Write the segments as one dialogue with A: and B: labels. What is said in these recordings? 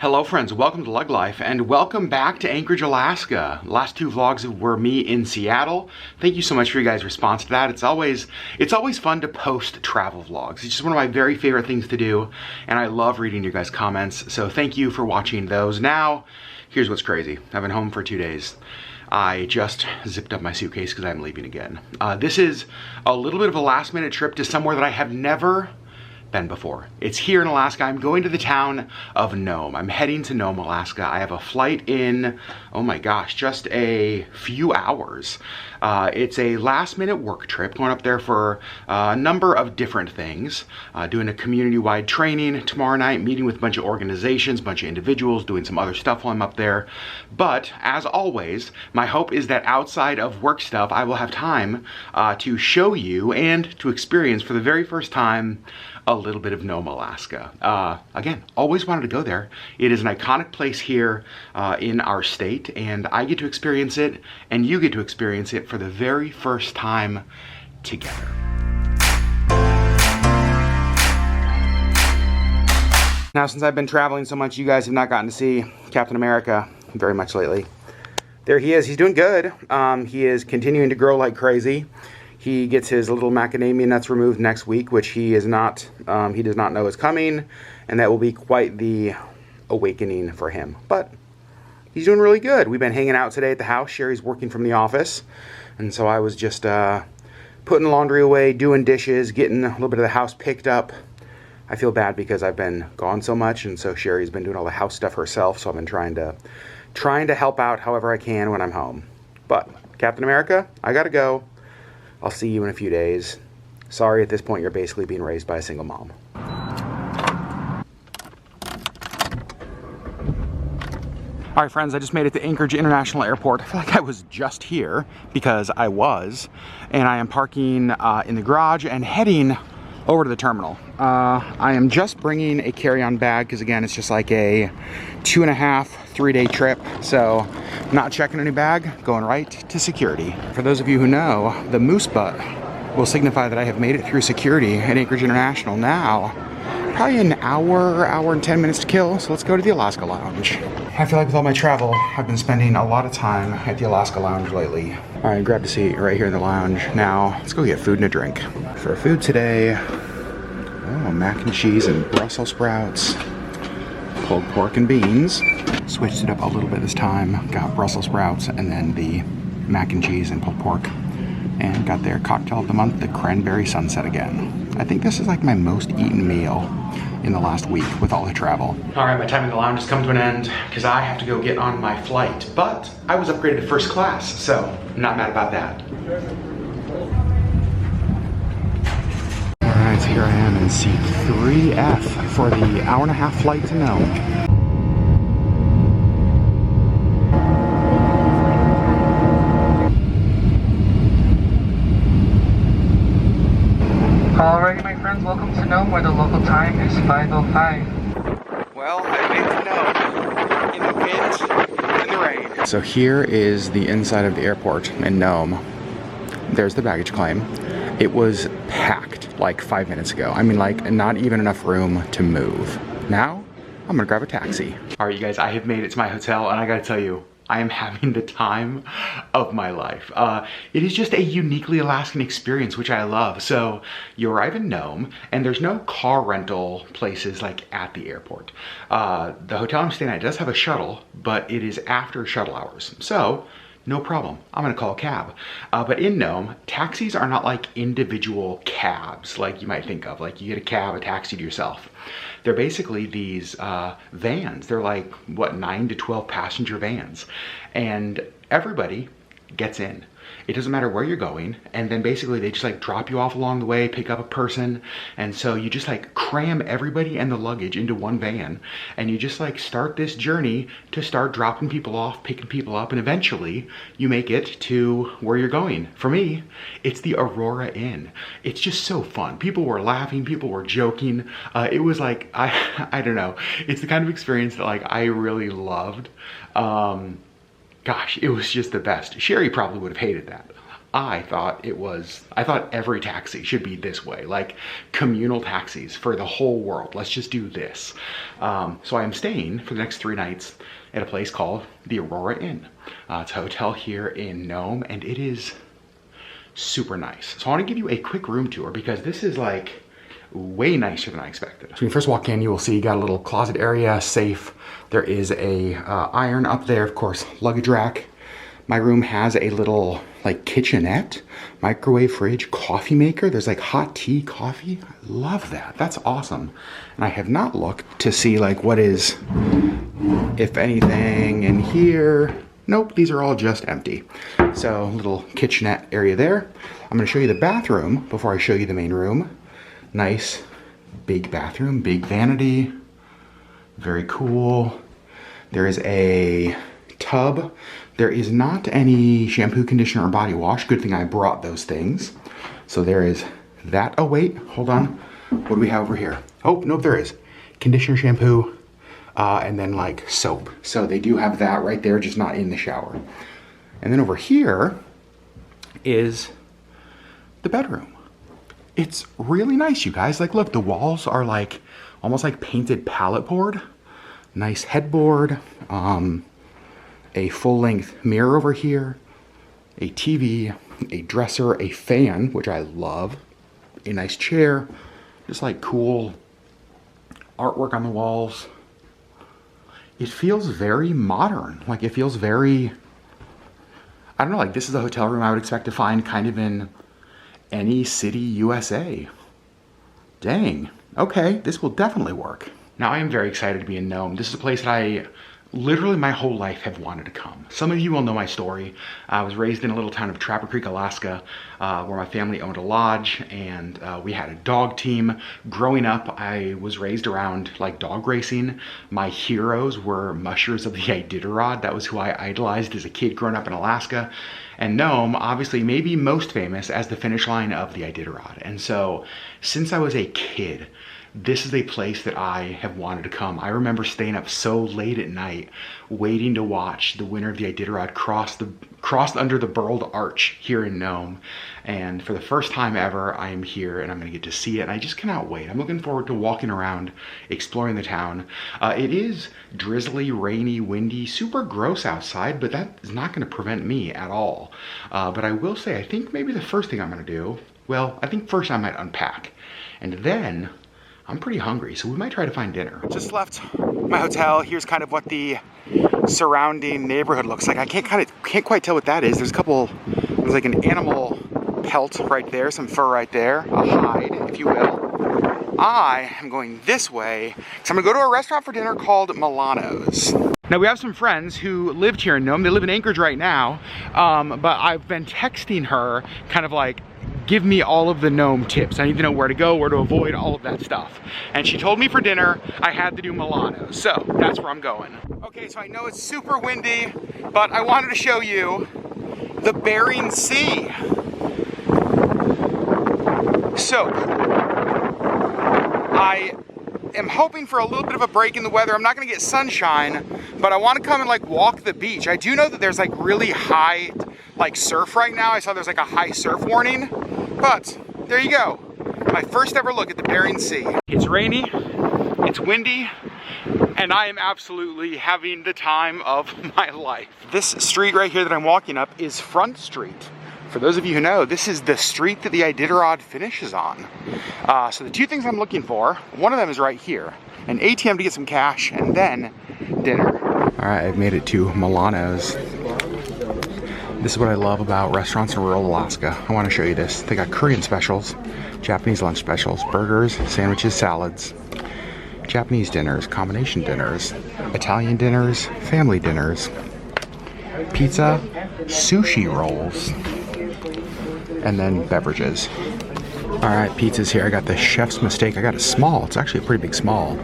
A: Hello friends, welcome to LeggLife and welcome back to Anchorage, Alaska. Last two vlogs were me in Seattle. Thank you so much for your guys' response to that. It's always fun to post travel vlogs. It's just one of my very favorite things to do and I love reading your guys' comments. So thank you for watching those. Now, here's what's crazy. I've been home for 2 days. I just zipped up my suitcase because I'm leaving again. This is a little bit of a last minute trip to somewhere that I have never been before. It's here in Alaska. I'm going to the town of Nome. I'm heading to Nome, Alaska. I have a flight in, oh my gosh, just a few hours. It's a last minute work trip, going up there for a number of different things. Doing a community-wide training tomorrow night, meeting with a bunch of organizations, a bunch of individuals, doing some other stuff while I'm up there. But as always, my hope is that outside of work stuff, I will have time to show you and to experience for the very first time a little bit of Nome, Alaska. Again, always wanted to go there. It is an iconic place here in our state, and I get to experience it, and you get to experience it for the very first time together. Now, since I've been traveling so much, you guys have not gotten to see Captain America very much lately. There he is. He's doing good. He is continuing to grow like crazy. He gets his little macadamia nuts removed next week, which he does not know is coming, and that will be quite the awakening for him. But he's doing really good. We've been hanging out today at the house. Sherry's working from the office, and so I was just putting laundry away, doing dishes, getting a little bit of the house picked up. I feel bad because I've been gone so much, and so Sherry's been doing all the house stuff herself, so I've been trying to help out however I can when I'm home. But Captain America, I gotta go. I'll see you in a few days. Sorry, at this point, you're basically being raised by a single mom. All right, friends, I just made it to Anchorage International Airport. I feel like I was just here because I was, and I am parking in the garage and heading over to the terminal. I am just bringing a carry-on bag because, again, it's just like a 2.5, 3-day trip. So not checking any bag, going right to security. For those of you who know, the moose butt will signify that I have made it through security at Anchorage International. Now, probably an hour and 10 minutes to kill, so let's go to the Alaska Lounge. I feel like with all my travel, I've been spending a lot of time at the Alaska Lounge lately. All right, grabbed a seat right here in the lounge. Now, let's go get food and a drink. For food today, mac and cheese and Brussels sprouts, pulled pork and beans. Switched it up a little bit this time. Got Brussels sprouts and then the mac and cheese and pulled pork. And got their cocktail of the month, the cranberry sunset again. I think this is like my most eaten meal in the last week with all the travel. All right, my time in the lounge has come to an end because I have to go get on my flight. But I was upgraded to first class, so I'm not mad about that. All right, so here I am in seat 3F for the hour-and-a-half flight to Nome.
B: Alrighty, my friends, welcome to Nome, where the local time is 5:05.
A: Well, I made it to Nome in the wind and the rain. So here is the inside of the airport in Nome. There's the baggage claim. It was packed like 5 minutes ago. I mean, like, not even enough room to move. Now, I'm gonna grab a taxi. All right, you guys, I have made it to my hotel, and I gotta tell you, I am having the time of my life. It is just a uniquely Alaskan experience, which I love. So you arrive in Nome, and there's no car rental places like at the airport. The hotel I'm staying at does have a shuttle, but it is after shuttle hours. So no problem, I'm gonna call a cab. But in Nome, taxis are not like individual cabs like you might think of. Like you get a cab, a taxi to yourself. They're basically these vans. They're like, what, 9 to 12 passenger vans. And everybody gets in. It doesn't matter where you're going, and then basically they just like drop you off along the way, pick up a person, and so you just like cram everybody and the luggage into one van, and you just like start this journey to start dropping people off, picking people up, and eventually you make it to where you're going. For me, it's the Aurora Inn. It's just so fun. People were laughing, people were joking. It was like, I don't know. It's the kind of experience that like I really loved. Gosh, it was just the best. Sherry probably would have hated that. I thought every taxi should be this way, like communal taxis for the whole world. Let's just do this. So I am staying for the next 3 nights at a place called the Aurora Inn. It's a hotel here in Nome, and it is super nice. So I want to give you a quick room tour because this is like way nicer than I expected. So when you first walk in, you will see you got a little closet area, safe. There is a iron up there, of course, luggage rack. My room has a little like kitchenette, microwave, fridge, coffee maker. There's like hot tea, coffee. I love that. That's awesome. And I have not looked to see like what is, if anything, in here. Nope, these are all just empty. So little kitchenette area there. I'm gonna show you the bathroom before I show you the main room. Nice big bathroom, big vanity, very cool. There is a tub. There is not any shampoo, conditioner, or body wash. Good thing I brought those things. So there is that. Oh wait, hold on. What do we have over here? Oh, nope, there is. Conditioner, shampoo, and then like soap. So they do have that right there, just not in the shower. And then over here is the bedroom. It's really nice, you guys. Like, look, the walls are like almost like painted pallet board. Nice headboard. A full-length mirror over here, a TV, a dresser, a fan, which I love, a nice chair, just like cool artwork on the walls. It feels very modern. Like, it feels very, I don't know, like this is a hotel room I would expect to find kind of in any city USA. Dang, okay, this will definitely work. Now I am very excited to be in Nome. This is a place that I literally my whole life have wanted to come. Some of you will know my story. I was raised in a little town of Trapper Creek, Alaska, where my family owned a lodge, and we had a dog team. Growing up, I was raised around like dog racing. My heroes were mushers of the Iditarod. That was who I idolized as a kid growing up in Alaska. And Nome, obviously, maybe most famous as the finish line of the Iditarod. And so, since I was a kid, this is a place that I have wanted to come. I remember staying up so late at night, waiting to watch the winner of the Iditarod cross under the burled arch here in Nome. And for the first time ever, I am here and I'm gonna get to see it. And I just cannot wait. I'm looking forward to walking around, exploring the town. It is drizzly, rainy, windy, super gross outside, but that is not gonna prevent me at all. But I will say, I think maybe the first thing I'm gonna do, well, I think first I might unpack. And then, I'm pretty hungry, so we might try to find dinner. Just left my hotel. Here's kind of what the surrounding neighborhood looks like. I can't quite tell what that is. There's like an animal pelt right there, some fur right there, a hide, if you will. I am going this way, because I'm gonna go to a restaurant for dinner called Milano's. Now we have some friends who lived here in Nome. They live in Anchorage right now, but I've been texting her kind of like, give me all of the Nome tips. I need to know where to go, where to avoid, all of that stuff. And she told me for dinner, I had to do Milano. So that's where I'm going. Okay, so I know it's super windy, but I wanted to show you the Bering Sea. So, I am hoping for a little bit of a break in the weather. I'm not gonna get sunshine, but I wanna come and like walk the beach. I do know that there's like really high like surf right now. I saw there's like a high surf warning. But there you go, my first ever look at the Bering Sea. It's rainy, it's windy, and I am absolutely having the time of my life. This street right here that I'm walking up is Front Street. For those of you who know, this is the street that the Iditarod finishes on. So the two things I'm looking for, one of them is right here, an ATM to get some cash, and then dinner. All right, I've made it to Milano's. This is what I love about restaurants in rural Alaska. I want to show you this. They got Korean specials, Japanese lunch specials, burgers, sandwiches, salads, Japanese dinners, combination dinners, Italian dinners, family dinners, pizza, sushi rolls, and then beverages. All right, pizza's here. I got the chef's mistake. I got a small. It's actually a pretty big small.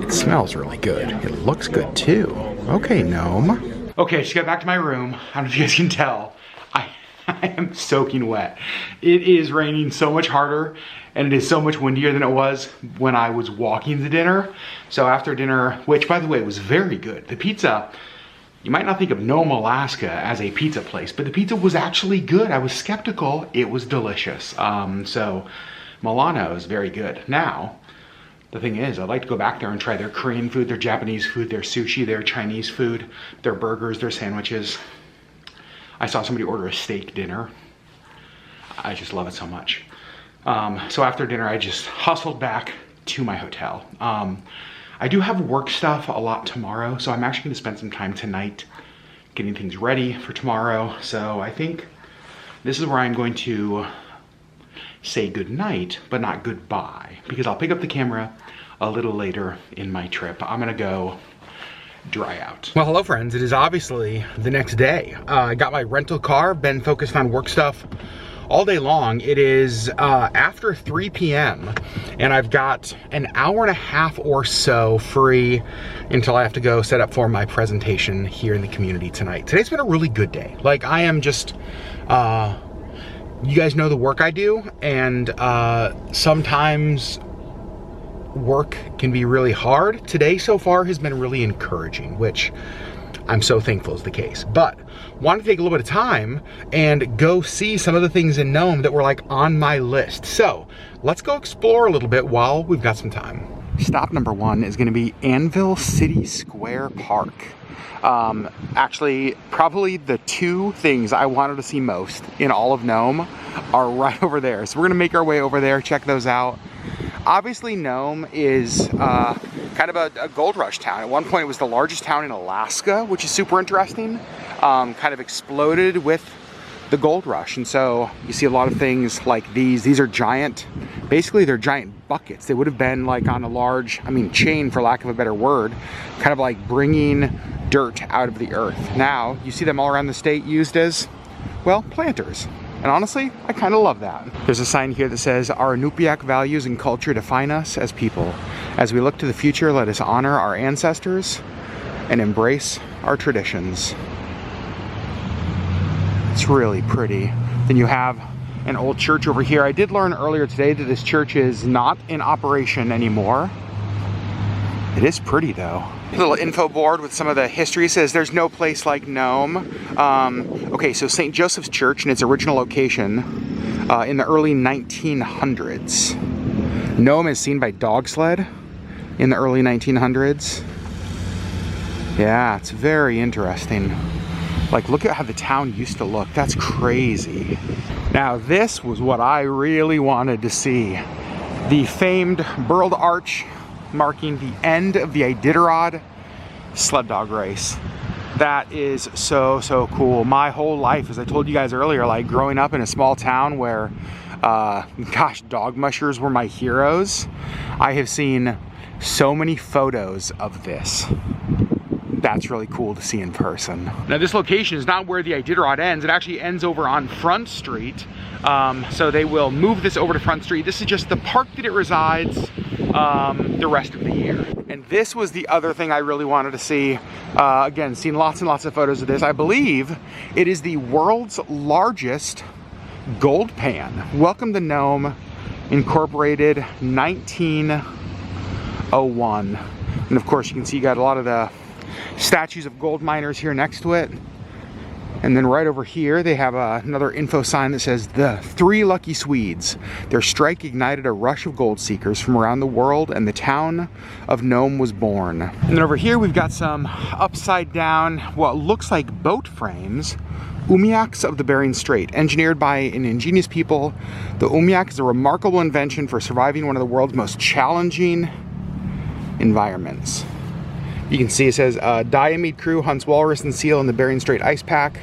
A: It smells really good. It looks good too. Okay, Nome. Okay, just got back to my room. I don't know if you guys can tell. I am soaking wet. It is raining so much harder and it is so much windier than it was when I was walking to dinner. So after dinner, which by the way was very good. The pizza, You might not think of Nome, Alaska as a pizza place, but the pizza was actually good. I was skeptical. It was delicious. So Milano is very good. Now, the thing is, I'd like to go back there and try their Korean food, their Japanese food, their sushi, their Chinese food, their burgers, their sandwiches. I saw somebody order a steak dinner. I just love it so much. So after dinner, I just hustled back to my hotel. I do have work stuff a lot tomorrow, so I'm actually gonna spend some time tonight getting things ready for tomorrow. So I think this is where I'm going to say goodnight, but not goodbye, because I'll pick up the camera a little later in my trip. I'm gonna go dry out. Well, hello friends, it is obviously the next day. I got my rental car, been focused on work stuff all day long. It is after 3 p.m. and I've got an hour and a half or so free until I have to go set up for my presentation here in the community tonight. Today's been a really good day. Like, I am just, you guys know the work I do, and sometimes work can be really hard. Today so far has been really encouraging, which I'm so thankful is the case. But wanted to take a little bit of time and go see some of the things in Nome that were like on my list. So let's go explore a little bit while we've got some time. Stop number one is gonna be Anvil City Square Park. Actually, probably the two things I wanted to see most in all of Nome are right over there. So we're gonna make our way over there, check those out. Obviously, Nome is kind of a gold rush town. At one point, it was the largest town in Alaska, which is super interesting. Kind of exploded with the gold rush. And so you see a lot of things like these. These are giant, basically they're giant buckets. They would have been like on a large, chain for lack of a better word, kind of like bringing dirt out of the earth. Now, you see them all around the state used as, well, planters. And honestly, I kind of love that. There's a sign here that says, "Our Inupiaq values and culture define us as people. As we look to the future, let us honor our ancestors and embrace our traditions." It's really pretty. Then you have an old church over here. I did learn earlier today that this church is not in operation anymore. It is pretty though. A little info board with some of the history. Says there's no place like Nome. Okay, so St. Joseph's Church in its original location in the early 1900s. Nome is seen by dog sled in the early 1900s. Yeah, it's very interesting. Like, look at how the town used to look. That's crazy. Now, this was what I really wanted to see. The famed Burled Arch marking the end of the Iditarod sled dog race. That is so, so cool. My whole life, as I told you guys earlier, like growing up in a small town where, gosh, dog mushers were my heroes, I have seen so many photos of this. That's really cool to see in person. Now, this location is not where the Iditarod ends. It actually ends over on Front Street. So they will move this over to Front Street. This is just the park that it resides the rest of the year. And this was the other thing I really wanted to see. Again, seen lots and lots of photos of this. I believe it is the world's largest gold pan. Welcome to Nome, incorporated 1901. And of course, you can see you got a lot of the statues of gold miners here next to it. And then right over here, they have another info sign that says, "The Three Lucky Swedes. Their strike ignited a rush of gold seekers from around the world, and the town of Nome was born." And then over here, we've got some upside down, what looks like boat frames, umiaks of the Bering Strait. Engineered by an ingenious people, the umiak is a remarkable invention for surviving one of the world's most challenging environments. You can see it says, Diomede crew hunts walrus and seal in the Bering Strait ice pack.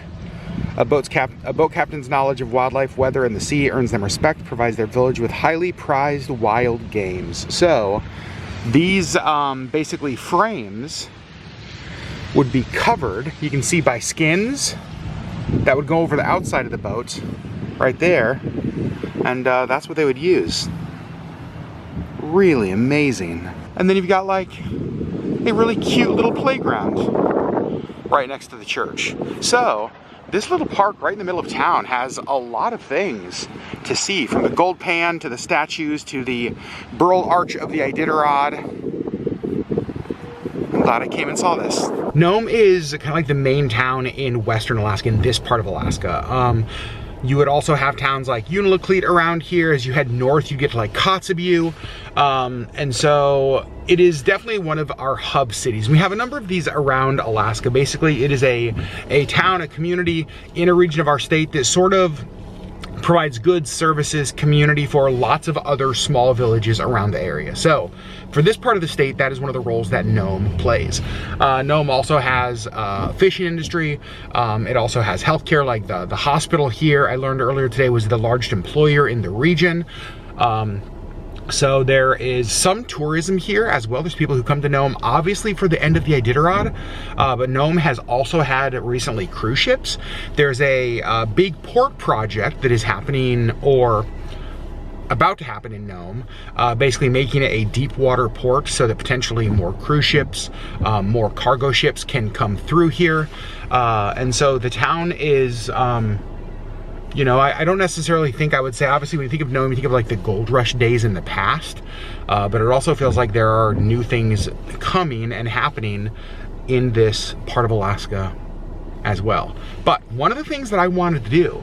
A: A boat captain's knowledge of wildlife, weather, and the sea earns them respect, provides their village with highly prized wild games. So these basically frames would be covered, you can see, by skins that would go over the outside of the boat right there. And that's what they would use. Really amazing. And then you've got like a really cute little playground right next to the church. So this little park right in the middle of town has a lot of things to see, from the gold pan to the statues to the Burl Arch of the Iditarod. And glad I came and saw this. Nome is kind of like the main town in Western Alaska, in this part of Alaska. You would also have towns like Unalakleet around here. As you head north, you get to like Kotzebue. And so it is definitely one of our hub cities. We have a number of these around Alaska. Basically, it is a town, a community in a region of our state that sort of provides goods, services, community for lots of other small villages around the area. So for this part of the state, that is one of the roles that Nome plays. Nome also has fishing industry. It also has healthcare, like the hospital here, I learned earlier today, was the largest employer in the region. So there is some tourism here as well. There's people who come to Nome, obviously for the end of the Iditarod, but Nome has also had recently cruise ships. There's a big port project that is happening, or about to happen in Nome, basically making it a deep water port so that potentially more cruise ships, more cargo ships can come through here. And so the town is, you know, I don't necessarily think I would say, obviously when you think of Nome, you think of like the gold rush days in the past, but it also feels like there are new things coming and happening in this part of Alaska as well. But one of the things that I wanted to do,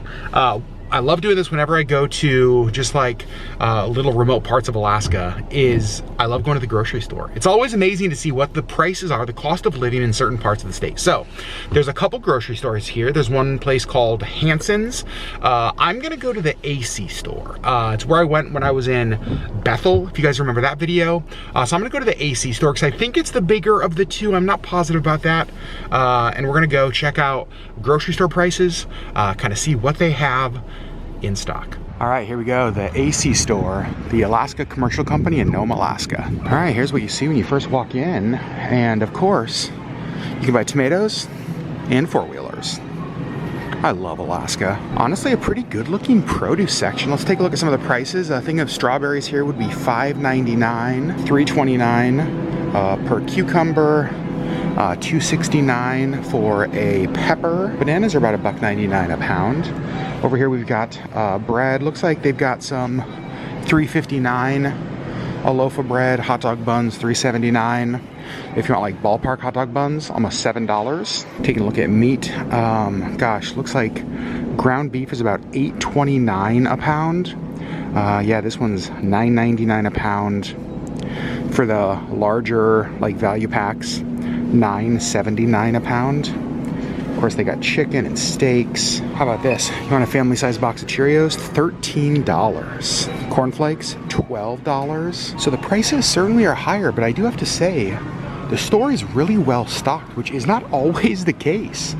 A: I love doing this whenever I go to just like little remote parts of Alaska, is I love going to the grocery store. It's always amazing to see what the prices are, the cost of living in certain parts of the state. So there's a couple grocery stores here. There's one place called Hanson's. I'm gonna go to the AC store. It's where I went when I was in Bethel, if you guys remember that video. So I'm gonna go to the AC store because I think it's the bigger of the two. I'm not positive about that. And we're gonna go check out grocery store prices, kind of see what they have in stock. All right, here we go, the AC store, the Alaska Commercial Company in Nome, Alaska. All right, here's what you see when you first walk in. And of course, you can buy tomatoes and four-wheelers. I love Alaska. Honestly, a pretty good looking produce section. Let's take a look at some of the prices. A thing of strawberries here would be $5.99, $3.29 per cucumber, $2.69 for a pepper. Bananas are about $1.99 a pound. Over here we've got bread. Looks like they've got some $3.59 a loaf of bread. Hot dog buns $3.79. If you want like ballpark hot dog buns, almost $7. Taking a look at meat, gosh, looks like ground beef is about $8.29 a pound. Yeah, this one's $9.99 a pound. For the larger like value packs, $9.79 a pound. Of course, they got chicken and steaks. How about this? You want a family-sized box of Cheerios? $13. Cornflakes, $12. So the prices certainly are higher, but I do have to say, the store is really well stocked, which is not always the case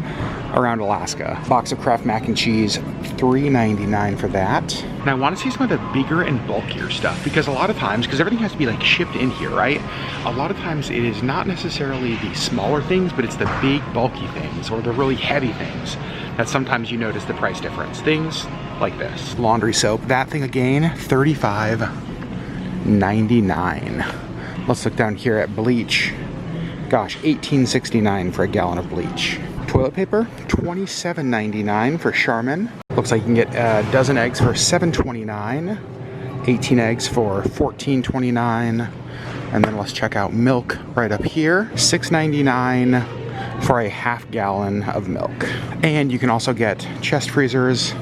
A: around Alaska. Box of Kraft mac and cheese, $3.99 for that. And I want to see some of the bigger and bulkier stuff, because a lot of times, because everything has to be like shipped in here, right? A lot of times it is not necessarily the smaller things, but it's the big bulky things or the really heavy things that sometimes you notice the price difference. Things like this. Laundry soap, that thing again, $35.99. Let's look down here at bleach. Gosh, $18.69 for a gallon of bleach. Toilet paper, $27.99 for Charmin. Looks like you can get a dozen eggs for $7.29, 18 eggs for $14.29, and then let's check out milk right up here, $6.99 for a half gallon of milk. And you can also get chest freezers,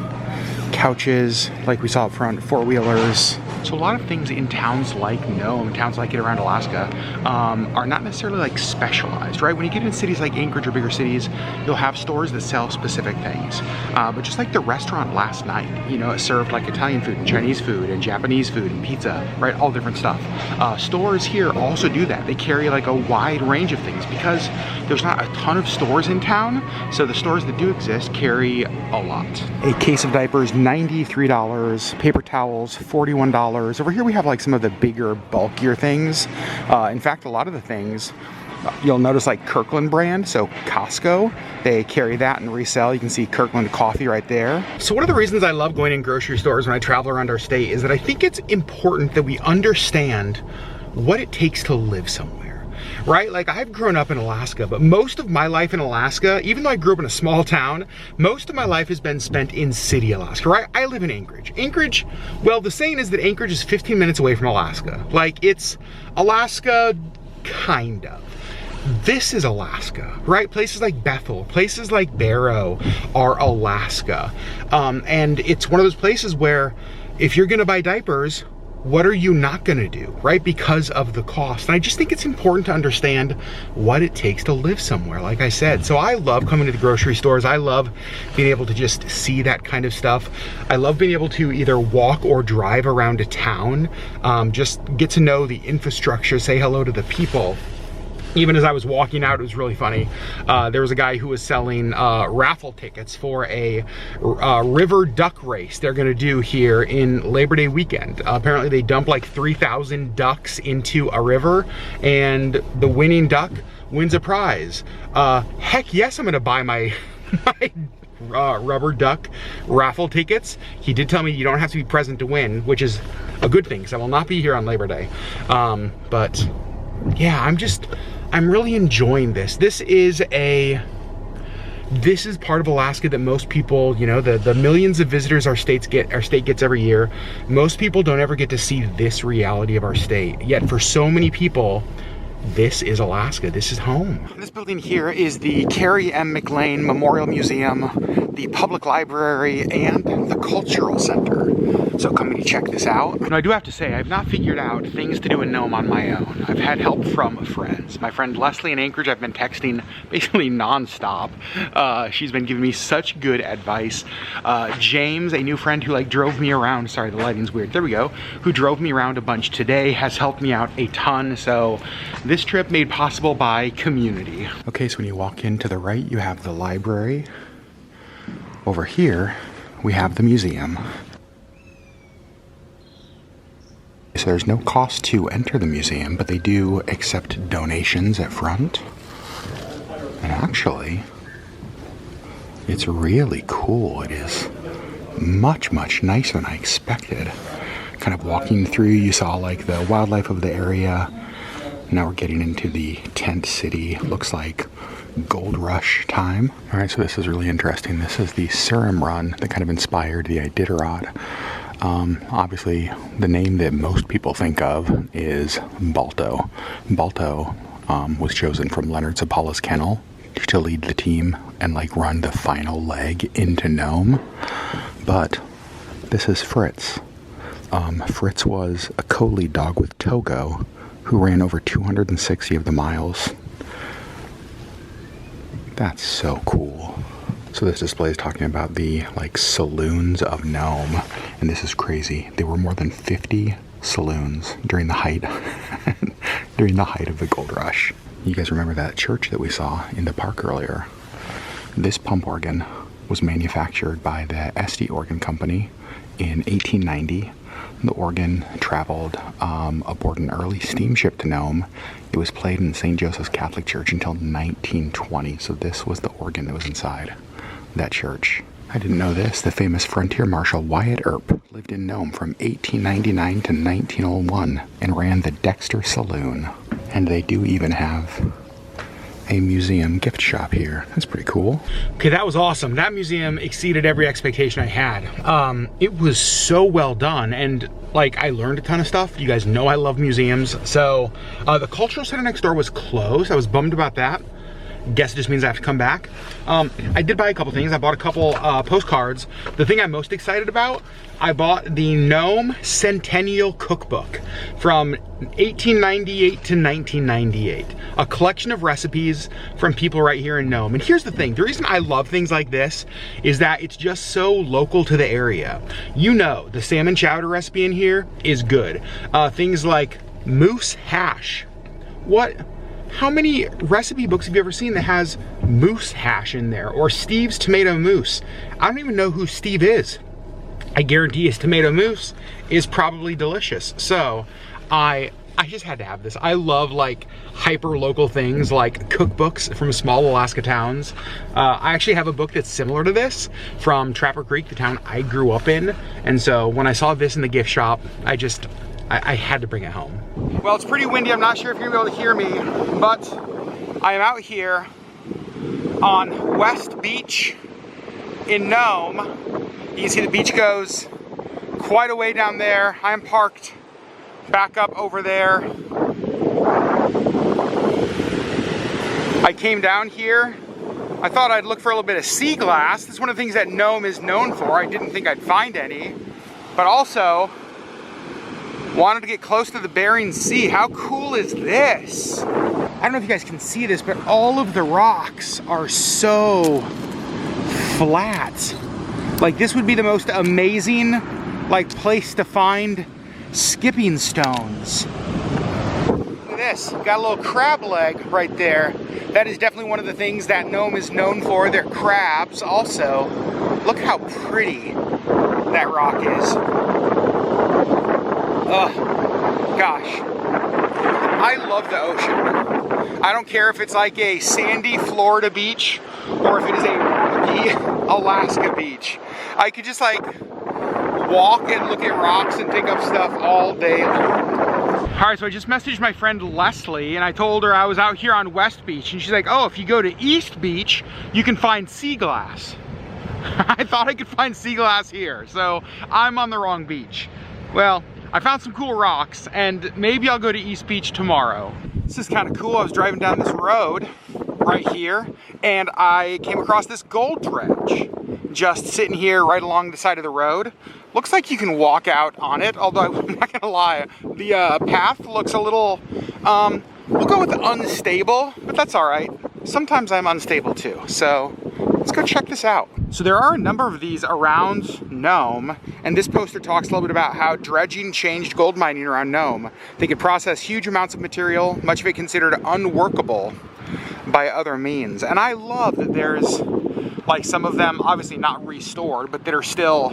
A: couches, like we saw up front, four-wheelers. So a lot of things in towns like Nome, towns like it around Alaska, are not necessarily like specialized, right? When you get in cities like Anchorage or bigger cities, you'll have stores that sell specific things. But just like the restaurant last night, you know, it served like Italian food and Chinese food and Japanese food and pizza, right? All different stuff. Stores here also do that. They carry like a wide range of things because there's not a ton of stores in town. So the stores that do exist carry a lot. A case of diapers, $93. Paper towels, $41. Over here we have like some of the bigger, bulkier things. In fact, a lot of the things you'll notice like Kirkland brand, so Costco, they carry that and resell. You can see Kirkland coffee right there. So one of the reasons I love going in grocery stores when I travel around our state is that I think it's important that we understand what it takes to live somewhere. Right? Like, I've grown up in Alaska, but most of my life in Alaska, even though I grew up in a small town, most of my life has been spent in city Alaska, right? I live in Anchorage. Anchorage, well, the saying is that Anchorage is 15 minutes away from Alaska. Like, it's Alaska, kind of. this is Alaska, right? Places like Bethel, places like Barrow are Alaska. And it's one of those places where if you're gonna buy diapers, what are you not gonna do, right? Because of the cost. And I just think it's important to understand what it takes to live somewhere, like I said. So I love coming to the grocery stores. I love being able to just see that kind of stuff. I love being able to either walk or drive around a town, just get to know the infrastructure, say hello to the people. Even as I was walking out, it was really funny. There was a guy who was selling raffle tickets for a river duck race they're gonna do here in Labor Day weekend. Apparently they dump like 3,000 ducks into a river, and the winning duck wins a prize. Heck yes, I'm gonna buy my rubber duck raffle tickets. He did tell me you don't have to be present to win, which is a good thing, because I will not be here on Labor Day. But yeah, I'm really enjoying this. This is part of Alaska that most people, you know, the millions of visitors our state gets every year. Most people don't ever get to see this reality of our state. Yet for so many people, this is Alaska. This is home. This building here is the Carrie M. McLean Memorial Museum, the Public Library, and the Cultural Center. So come and check this out. And I do have to say, I've not figured out things to do in Nome on my own. I've had help from friends. My friend Leslie in Anchorage, I've been texting basically nonstop. She's been giving me such good advice. James, a new friend who like drove me around, sorry, the lighting's weird, there we go, who drove me around a bunch today, has helped me out a ton. So this trip made possible by community. Okay, so when you walk in to the right, you have the library. Over here, we have the museum. So there's no cost to enter the museum, but they do accept donations at front. And actually, it's really cool. It is much, much nicer than I expected. Kind of walking through, you saw like the wildlife of the area. Now we're getting into the tent city. Looks like gold rush time. All right, so this is really interesting. This is the Surim Run that kind of inspired the Iditarod. Obviously, the name that most people think of is Balto. Balto was chosen from Leonard Zapala's kennel to lead the team and like run the final leg into Nome. But this is Fritz. Fritz was a co-lead dog with Togo, who ran over 260 of the miles. That's so cool. So this display is talking about the like saloons of Nome, and this is crazy. There were more than 50 saloons during the height of the gold rush. You guys remember that church that we saw in the park earlier? This pump organ was manufactured by the Este Organ Company in 1890. The organ traveled aboard an early steamship to Nome. It was played in St. Joseph's Catholic Church until 1920. So this was the organ that was inside that church. I didn't know this. The famous frontier marshal Wyatt Earp lived in Nome from 1899 to 1901 and ran the Dexter Saloon. And they do even have a museum gift shop here. That's pretty cool. Okay, that was awesome. That museum exceeded every expectation I had. It was so well done, and like I learned a ton of stuff. You guys know I love museums. So the cultural center next door was closed. I was bummed about that. Guess it just means I have to come back. I did buy a couple things. I bought a couple postcards. The thing I'm most excited about, I bought the Nome Centennial Cookbook from 1898 to 1998. A collection of recipes from people right here in Nome. And here's the thing, the reason I love things like this is that it's just so local to the area. You know, the salmon chowder recipe in here is good. Things like moose hash. How many recipe books have you ever seen that has moose hash in there? Or Steve's tomato mousse? I don't even know who Steve is. I guarantee his tomato mousse is probably delicious. So I just had to have this. I love like hyper local things like cookbooks from small Alaska towns. I actually have a book that's similar to this from Trapper Creek, the town I grew up in. And so when I saw this in the gift shop, I had to bring it home. Well, it's pretty windy. I'm not sure if you're gonna be able to hear me, but I am out here on West Beach in Nome. You can see the beach goes quite a way down there. I am parked back up over there. came down here, I thought I'd look for a little bit of sea glass. This is one of the things that Nome is known for. I didn't think I'd find any, but also wanted to get close to the Bering Sea. How cool is this? I don't know if you guys can see this, but all of the rocks are so flat. Like, this would be the most amazing, like, place to find skipping stones. Look at this, got a little crab leg right there. That is definitely one of the things that Nome is known for. They're crabs also. Look how pretty that rock is. Oh, gosh. I love the ocean. I don't care if it's like a sandy Florida beach or if it is a rocky Alaska beach. I could just like walk and look at rocks and pick up stuff all day long. All right, so I just messaged my friend Leslie and I told her I was out here on West Beach, and she's like, oh, if you go to East Beach, you can find sea glass. I thought I could find sea glass here, so I'm on the wrong beach. Well, I found some cool rocks, and maybe I'll go to East Beach tomorrow. This is kind of cool. I was driving down this road right here, and I came across this gold dredge just sitting here right along the side of the road. Looks like you can walk out on it, although I'm not gonna lie, the path looks a little, we'll go with unstable, but that's all right. Sometimes I'm unstable too, so let's go check this out. So there are a number of these around Nome, and this poster talks a little bit about how dredging changed gold mining around Nome. They could process huge amounts of material, much of it considered unworkable by other means. And I love that there's like some of them obviously not restored, but that are still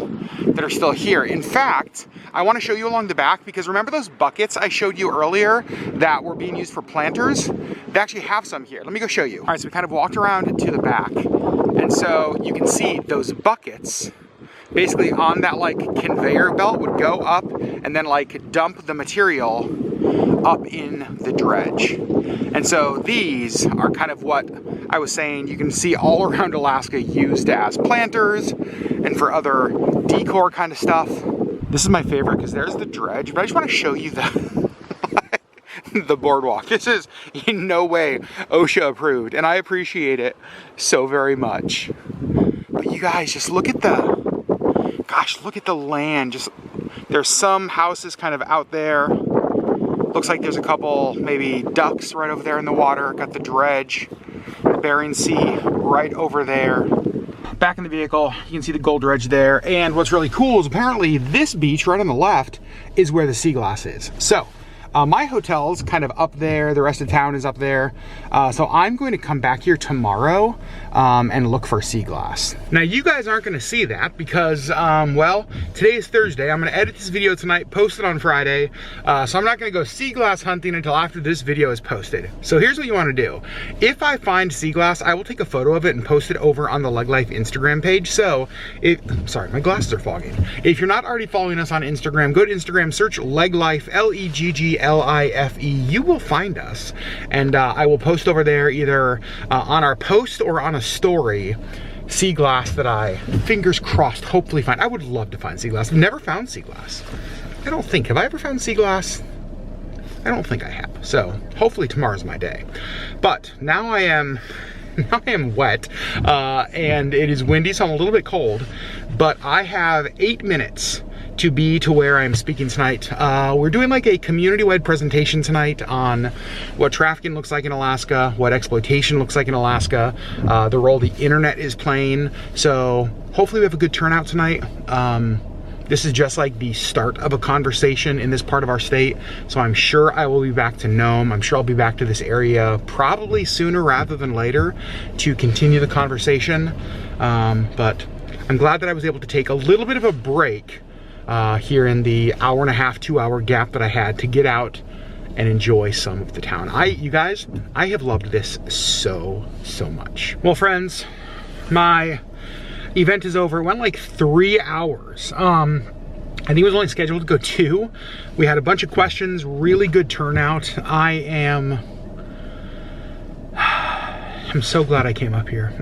A: here. In fact, I want to show you along the back, because remember those buckets I showed you earlier that were being used for planters? They actually have some here. Let me go show you. All right, so we kind of walked around to the back, and so you can see those buckets basically on that like conveyor belt would go up and then like dump the material up in the dredge. And so these are kind of what I was saying you can see all around Alaska, used as planters and for other decor kind of stuff. This is my favorite because there's the dredge, but I just want to show you the the boardwalk. This is in no way OSHA approved, and I appreciate it so very much. But you guys, just look at the, gosh, look at the land. Just, there's some houses kind of out there. Looks like there's a couple, maybe ducks right over there in the water. Got the dredge, Bering Sea right over there. Back in the vehicle, you can see the gold dredge there. And what's really cool is apparently this beach right on the left is where the sea glass is. So my hotel's kind of up there, the rest of town is up there. So I'm going to come back here tomorrow and look for sea glass. Now you guys aren't gonna see that because, well, today is Thursday. I'm gonna edit this video tonight, post it on Friday. So I'm not gonna go sea glass hunting until after this video is posted. So here's what you wanna do. If I find sea glass, I will take a photo of it and post it over on the LeggLife Instagram page. So, sorry, my glasses are fogging. If you're not already following us on Instagram, go to Instagram, search LeggLife, LeggLife. You will find us, and I will post over there either on our post or on a story sea glass that I, fingers crossed, hopefully find. I would love to find sea glass. I've never found sea glass. I don't think. Have I ever found sea glass? I don't think I have. So hopefully tomorrow's my day. But now I am wet and it is windy, so I'm a little bit cold. But I have 8 minutes to be to where I'm speaking tonight. We're doing like a community-wide presentation tonight on what trafficking looks like in Alaska, what exploitation looks like in Alaska, the role the internet is playing. So hopefully we have a good turnout tonight. This is just like the start of a conversation in this part of our state. So I'm sure I will be back to Nome. I'm sure I'll be back to this area probably sooner rather than later to continue the conversation. But I'm glad that I was able to take a little bit of a break here in the hour-and-a-half, 2-hour gap that I had to get out and enjoy some of the town. You guys, I have loved this so much. Well, friends, my event is over. It went like 3 hours. I think it was only scheduled to go 2. We had a bunch of questions, really good turnout. I'm so glad I came up here.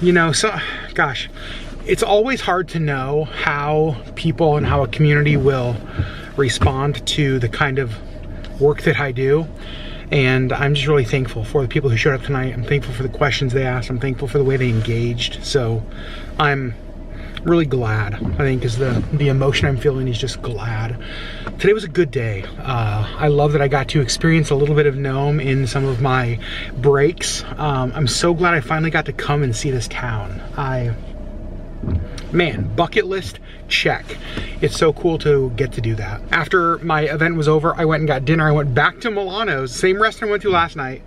A: You know, so, gosh, it's always hard to know how people and how a community will respond to the kind of work that I do.
C: And I'm just really thankful for the people who showed up tonight. I'm thankful for the questions they asked. I'm thankful for the way they engaged. So I'm really glad, I think, is the emotion I'm feeling is just glad. Today was a good day. I love that I got to experience a little bit of Nome in some of my breaks. I'm so glad I finally got to come and see this town. Man, bucket list, check. It's so cool to get to do that. After my event was over, I went and got dinner. I went back to Milano's, same restaurant I went to last night,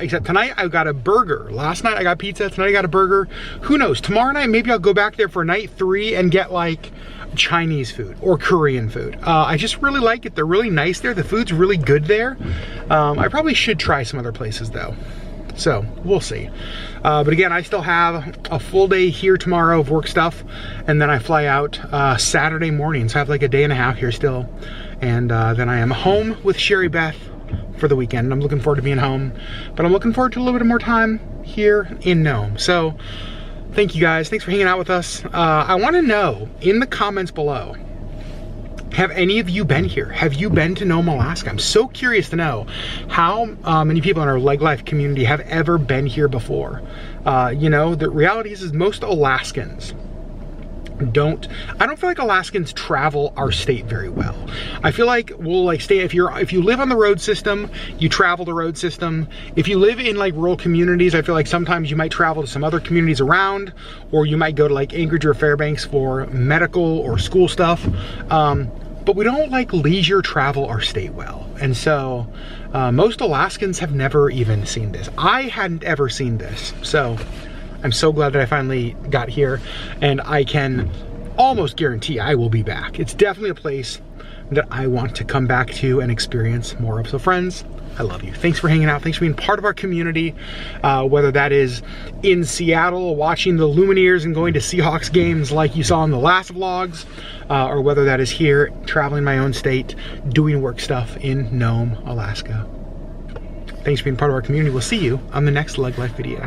C: except tonight I got a burger. Last night I got pizza, tonight I got a burger. Who knows, tomorrow night maybe I'll go back there for night 3 and get like Chinese food or Korean food. I just really like it. They're really nice there. The food's really good there. I probably should try some other places though. So we'll see. But again, I still have a full day here tomorrow of work stuff, and then I fly out Saturday morning. So I have like a day and a half here still. And then I am home with Sherry Beth for the weekend. I'm looking forward to being home, but I'm looking forward to a little bit more time here in Nome. So thank you guys. Thanks for hanging out with us. I want to know in the comments below, have any of you been here? Have you been to Nome, Alaska? I'm so curious to know how many people in our LeggLife community have ever been here before. You know, the reality is most Alaskans I don't feel like Alaskans travel our state very well. I feel like we'll like stay, if you live on the road system, you travel the road system. If you live in like rural communities, I feel like sometimes you might travel to some other communities around, or you might go to like Anchorage or Fairbanks for medical or school stuff. But we don't like leisure travel our state well. And so most Alaskans have never even seen this. I hadn't ever seen this. So I'm so glad that I finally got here, and I can almost guarantee I will be back. It's definitely a place that I want to come back to and experience more of. So friends, I love you. Thanks for hanging out. Thanks for being part of our community, whether that is in Seattle watching the Lumineers and going to Seahawks games like you saw in the last vlogs, or whether that is here traveling my own state, doing work stuff in Nome, Alaska. Thanks for being part of our community. We'll see you on the next LeggLife video.